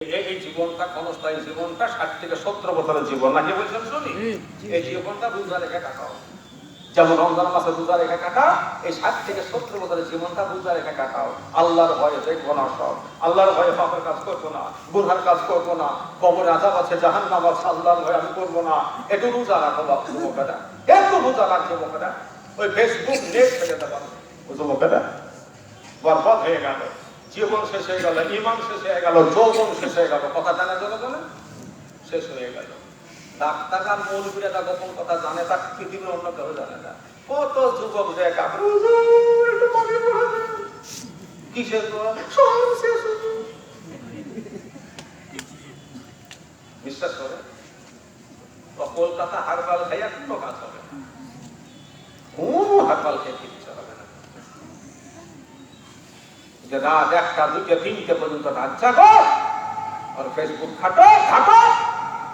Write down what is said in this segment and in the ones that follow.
এই জীবনটা ক্ষণস্থায়ী জীবনটা 60 থেকে 70 বছরের জীবন নাকি বলছেন শুনি এই জীবনটা রোজা রেখে কাটাও যেমন রমজান মাসে রোজা রেখে কাটাও এই 60 থেকে 70 বছরের জীবনটা রোজা রেখে কাটাও আল্লাহর ভয়ে দেখবো না সব আল্লাহর ভয়ে পাপের কাজ করবো না গুনার কাজ করবো না কবরে আযাব আছে জাহান্নাম আছে আল্লাহর ভয়ে আমি করবো না একটু রোজা রাখো বাপ যুবকেরা একটু রোজা রাখ যুবকেরা ওই ফেসবুক নেট থেকে দেওয়া যুবকেরা বরবাদ হয়ে গেল জীবন শেষ হয়ে গেল ঈমান শেষ হয়ে গেল যৌবন শেষ হয়ে গেল কথা জানা জনগণে শেষ হয়ে গেল ডাক্তার আর মৌলবীরা তা গোপন কথা জানে তা পৃথিবীর অন্য কেউ জানে না কত যুবক যে কিসের বিশ্বাস করে কলকাতা হারবাল খাইয়া কোনো কাজ হবে না কোন হারবাল খেয়ে ইচ্ছা হবে না যে রাত 1টা 2টা 3টে পর্যন্ত রাত জাগো আর ফেসবুক ঘাটো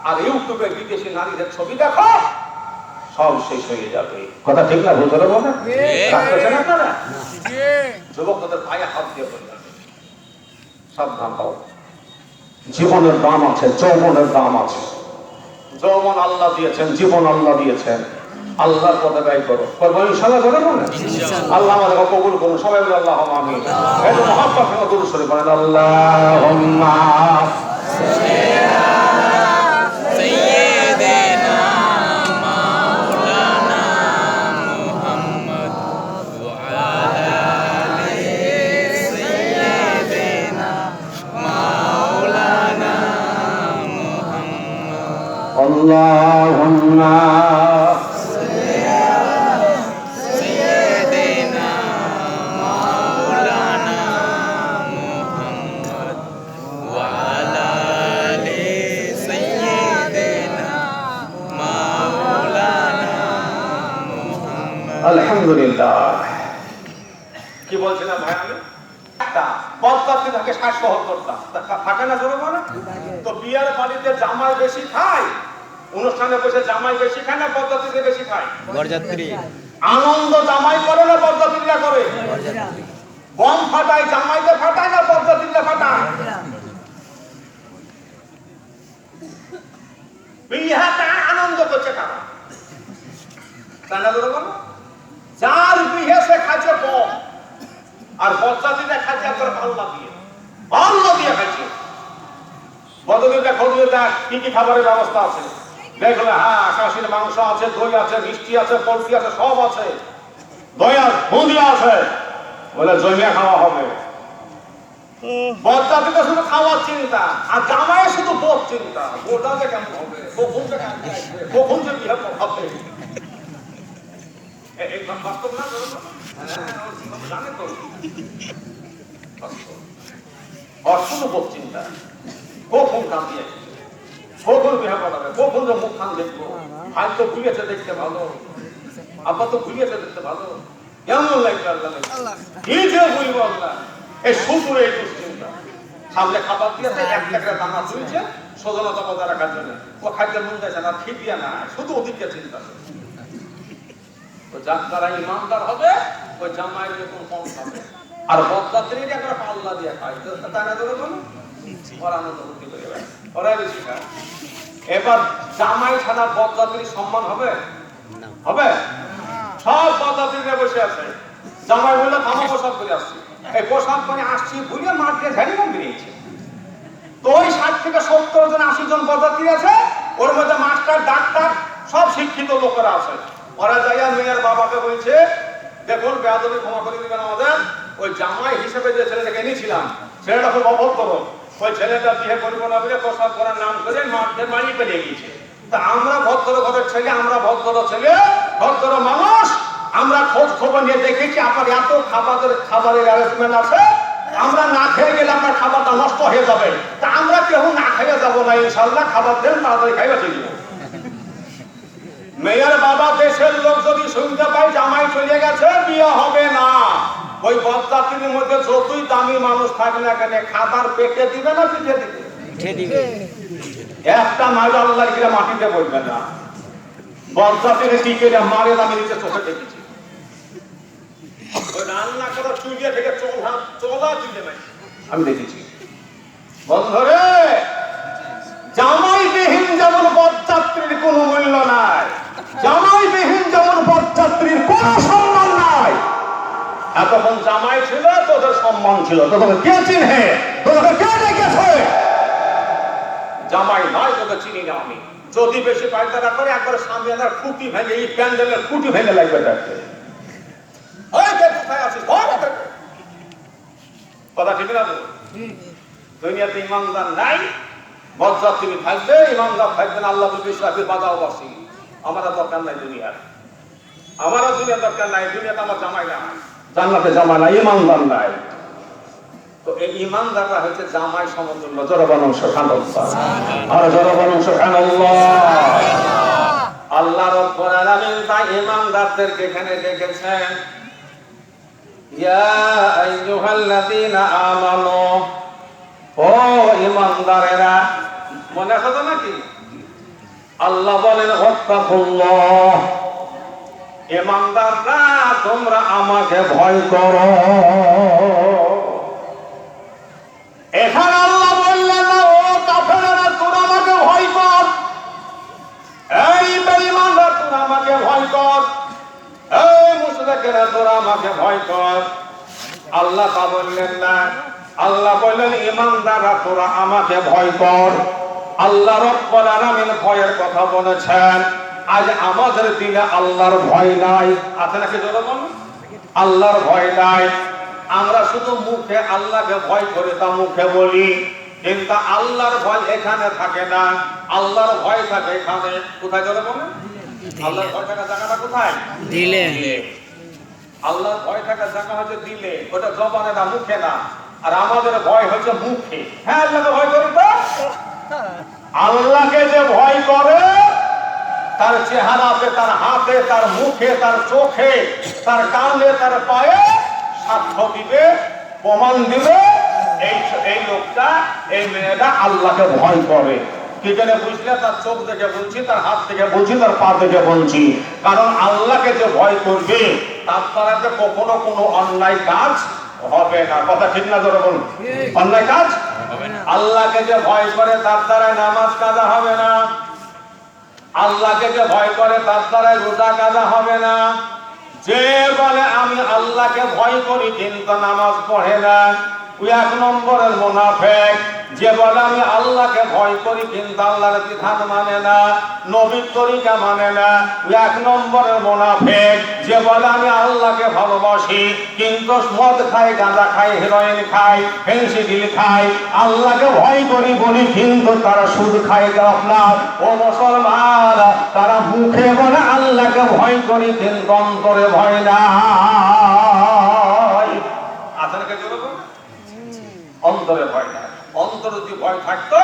আর ইউটিউবে বিদেশি নারীদের ছবি দেখো সব শেষ হয়ে যাবে কথা ঠিক না ভুল করে বলে যুবকদের পায়ে হাত দিয়ে বলে সাবধান হও জীবনের দাম আছে যৌবনের দাম আছে যৌবন আল্লাহ দিয়েছেন জীবন আল্লাহ দিয়েছেন আল্লাহর পথে ব্যয় করো করবো ইনশাআল্লাহ করে না আল্লাহ আমাদের কবুল করুন সবাই বলে আল্লাহুম্মা আমিন এই যে মুহাব্বত সঙ্গে দুরূদ শরীফ পড়েন আল্লাহুম্মা সাইয়্যিদিনা মাওলানা মুহাম্মদ ওয়া আলা আলি সাইয়্যিদিনা মাওলানা মুহাম্মদ আল্লাহুম্মা আলহামদুলিল্লাহ কি বলছিলাম ভাই আমি একটা বদকাতি থাকে 60-70টা থাকে না জোরে বলে তো বিয়ার বাড়িতে জামাই বেশি খায় অনুষ্ঠানে বসে জামাই বেশি খায় না বদকাতিতে বেশি খায় বরযাত্রী আনন্দ জামাই করে না বদকাতিরা করে বম ফাটায় জামাইতে ফাটায় না বদকাতিরা ফাটায় বিয়াটা আনন্দ করছে কারা তাহলে জোরে বলো যার বিয়ে সে খাচ্ছে কম আর বদজাতিরা খাচ্ছে আপনার পাল্লা দিয়ে খাচ্ছে বদলিটা খোঁজে দেখ কি কি খাবারের ব্যবস্থা আছে দেখলে হ্যাঁ আকাশের মাংস আছে দই আছে মিষ্টি আছে পোলট্রি আছে সব আছে দই আছে বুঁদি আছে বলে জমিয়া খাওয়া হবে বদজাতিতে শুধু খাওয়ার চিন্তা আর জামাই শুধু বোধ চিন্তা বোধটা যে কেমন হবে কখন যে বিয়ে হবে বাস্তব না জানে তো অর্থবোধ চিন্তা কখন কান দিয়ে কখন বিহা করাবে কখন যে মুখ খান দেখবো ভাই তো ভুলিয়েছে দেখতে ভালো আব্বা তো ভুলিয়েছে দেখতে ভালো কেমন লাগবে আল্লাহ কি যে বলবো আল্লাহ এই শুধু এই দুশ্চিন্তা সামনে খাবার দিয়েছে একটা করে দানা তুলছে সজলতা বজায় রাখার জন্য ও খাদ্যের মন যাচ্ছে না ঠিক দিয়ে না শুধু ওদিকে চিন্তা যারা ইমানদার হবে ওই জামাই এরকম কম খাবে আর বদযাত্রীরা একটা পাল্লা দিয়ে খায় তাই না ধরে বলো ওরা আনন্দ ভর্তি করে ওরা বেশি খায় এবার জামাই ছাড়া বদযাত্রীর সম্মান হবে হবে সব বদযাত্রীরা বসে আছে জামাই বললে থামা পোশাক করে আসছি এই পোশাক করে আসছি ভুলে মাঠে ঝাড়িয়ে বেরিয়েছে তো ওই 60 থেকে 70 জন 80 জন বদযাত্রী আছে ওর মধ্যে মাস্টার ডাক্তার সব শিক্ষিত লোকেরা আছে ওরা যাইয়া মেয়ের বাবাকে বলছে দেখুন বেয়াদবি ক্ষমা করে দিবেন আমাদের ওই জামাই হিসেবে যে ছেলেটাকে এনেছিলাম ছেলেটা খুব অভদ্র ওই ছেলেটা বিয়ে করবো না বলে প্রসাদ করার নাম করে মাঠে মারি পেরিয়ে গিয়েছে তা আমরা ভদ্র ঘরের ছেলে আমরা ভদ্র ছেলে ভদ্র মানুষ আমরা খোঁজ খবর নিয়ে দেখেছি আপনার এত খাবারের অ্যারেঞ্জমেন্ট আছে আমরা না খেয়ে গেলে আপনার খাবারটা নষ্ট হয়ে যাবে তা আমরা কেউ না খেয়ে যাবো না ইনশাল্লাহ খাবার দেন তাড়াতাড়ি খাইবা চলে যাবো মেয়ের বাবা দেশের লোক যদি শুনতে পায় জামাই চলে গেছে বিয়ে হবে না ওই বদজাতির মধ্যে যতই দামি মানুষ থাকে না কেন খাবার পেটে দিবে না পিঠে দিবে একটা মাইল আল্লাহ গিয়ে মাটিতে বলবে না বদজাতির টিকে মারে আমি নিচে চোখে দেখেছি রান্না করা চুলিয়া থেকে চলা চুলে নাই আমি দেখেছি বন্ধুরে, জামাইবিহীন যেমন পদযাত্রীর কোনো মূল্য নাই, জামাইবিহীন যেমন পদযাত্রীর কোনো সম্মান নাই। এতক্ষণ জামাই ছিল, তোদের সম্মান ছিল। তোদেরকে কে চিনে? তোদেরকে কে ডেকেছে? জামাই নয়, তোকে চিনি না আমি। যদি বেশি পায়তারা করে একবার সামনে আনার খুঁটি ভেঙে, এই প্যান্ডেলের খুঁটি ভেঙে লাগবে তাকে। কোথায় আছিস? কথা ঠিক না? দুনিয়াতে ইমানদার নাই, বদযাত্রী থাকবে, ইমানদার থাকবে না। আল্লাহ বিশ্বাসের বাজাও বাসি। আমারও দরকার নাই দুনিয়ার, আমারও দুনিয়া দরকার নাই। দুনিয়াতে আমার জামাই নাই, জান্নাতে জামাই নাই, ইমানদার নাই। তো এই ইমানদাররা হচ্ছে জামাই সমতুল্য। জোরবান সুবহানাল্লাহ, আর জোরবান সুবহানাল্লাহ। আল্লাহ রাব্বুল আলামিন তাই ইমানদারদেরকে এখানে ডেকেছেন, ইয়া আইয়ুহাল্লাযীনা আমানু, ও ইমানদারেরা। মনে আছে তো নাকি? আল্লাহ বলেন ওয়াত্তাকুল্লাহ, ইমানদাররা তোমরা আমাকে ভয় করো। এখানে আল্লাহ বললেন না ও কাফেররা তোরা আমাকে ভয় কর, এই বেঈমানরা তোরা আমাকে ভয় কর, এই মুশরিকেরা তোরা আমাকে ভয় কর। আল্লাহ তা বললেন না। আল্লাহ বললেন ইমানদাররা তোরা আমাকে ভয় কর। আল্লাহ রাব্বুল আলামিন ভয়ের কথা বলেছেন। আজ আমাদের দিলে আল্লাহর ভয় নাই, আছে নাকি? জোরে বলুন, আল্লাহর ভয় নাই। আমরা শুধু মুখে আল্লাহকে ভয় করি, তা মুখে বলি, কিন্তু আল্লাহর ভয় এখানে থাকে না। আল্লাহর ভয় থাকে এখানে। কোথায়? জোরে বলুন, আল্লাহর ভয় থাকার জায়গাটা কোথায়? দিলে। আল্লাহর ভয় থাকার জায়গা হচ্ছে দিলে, ওটা জবানে না, মুখে না। আর আমাদের ভয় হচ্ছে মুখে। হ্যাঁ, আল্লাহকে ভয় করি তো। আল্লাহকে যে ভয় করে তার চেহারাতে, তার হাতে, তার মুখে, তার চোখে, তার কানে, তার পায়ে সাক্ষ্য দিবে, প্রমাণ দিবে এই লোকটা, এই মেয়েটা আল্লাহকে ভয় করে। কি করে বুঝলে? তার চোখ দেখে বলছি, তার হাত থেকে বলছি, তার পা থেকে বলছি। কারণ আল্লাহকে যে ভয় করবে তার দ্বারা কখনো কোনো অন্যায় কাজ হবে না। কথা ঠিক না? জোরে বলুন, অন্যায় কাজ হবে না। আল্লাহকে যে ভয় করে তার দ্বারা নামাজ কাজা হবে না। আল্লাহকে যে ভয় করে তার দ্বারা রোজা কাজা হবে না। যে বলে আমি আল্লাহকে ভয় করি কিন্তু নামাজ পড়ে না, ওই এক নম্বরের মুনাফিক। যে বলে আমি আল্লাহকে ভয় করি কিন্তু আল্লাহর বিধান মানে না, নবীর তরিকা মানে না, ওই এক নম্বরের মুনাফিক। যে বলে আমি আল্লাহকে ভালোবাসি কিন্তু মদ খাই, গাঁজা খাই, হেরোইন খাই, ফেন্সিডিল খাই, আল্লাহকে ভয় করি বলি কিন্তু তারা সুদ খায়। আপনার ও মুসলমান, তারা মুখে বলে আল্লাহকে ভয় করি কিন্তু অন্তরে ভয় না। অন্তরে ভয় নাই। অন্তরে যদি ভয় থাকতো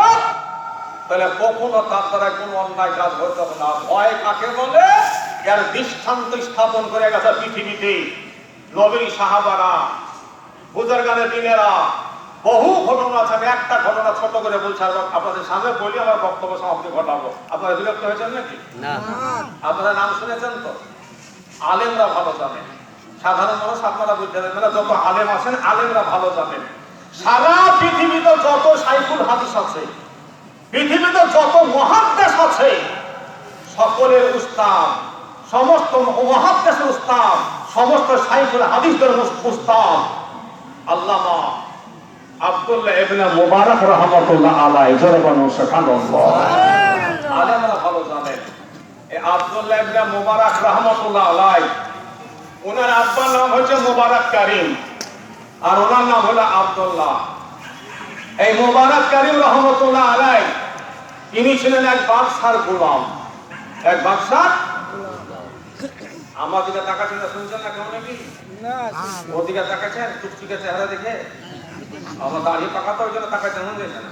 তাহলে কখনো তার দ্বারা কোনো অন্যায় কাজ হতো না। ভয় কাকে বলে? এর দৃষ্টান্ত স্থাপন করে গেছে পৃথিবীতে নবী, সাহাবারা, বুজুর্গানের দিনেরা। বহু ঘটনা আছে। আমি একটা ঘটনা ছোট করে বলছি, আপনাদের সামনে বলি, আমার বক্তব্য সমাপ্তি ঘটাবো। আপনারা বিরক্ত হয়েছেন নাকি? না। আপনারা নাম শুনেছেন তো? আলেমরা ভালো জানেন, সাধারণ মানুষ আপনারা বুঝতে পারেন না। যত আলেম আছেন, আলেমরা ভালো জানেন। সারা পৃথিবীতে যত শাইখুল হাদিস আছে, পৃথিবীতে যত মুহাদ্দিস আছে, সকলের উস্তাদ, সমস্ত মুহাদ্দিসের উস্তাদ, সমস্ত শাইখুল হাদিসদের উস্তাদ আল্লামা আব্দুল্লাহ ইবনে মুবারক রাহমাতুল্লাহ আলাইহি। জোরে বলুন সুবহানাল্লাহ। আলেমরা ভালো জানেন এই আব্দুল্লাহ ইবনে মুবারক রাহমাতুল্লাহ আলাইহি, ওনার আব্বার নাম হচ্ছে মুবারক কারীম আর ওনার নাম হলো আব্দুল্লাহ। এই মুবারক কারীম রাহমাতুল্লাহ আলাইহি তিনি ছিলেন এক বাদশার গোলাম। এক বাদশার। আমার দিকে তাকাচ্ছেন, শুনছেন না? কেমন নাকি ওদিকে তাকাচ্ছেন টুকটুকে চেহারা দেখে? আমার দাড়ি পাকা তো ওই জন্য তাকাচ্ছেন, বুঝেছেন?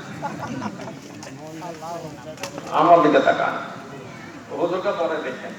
আমার দিকে তাকান, হুজুরকে পরে দেখেন।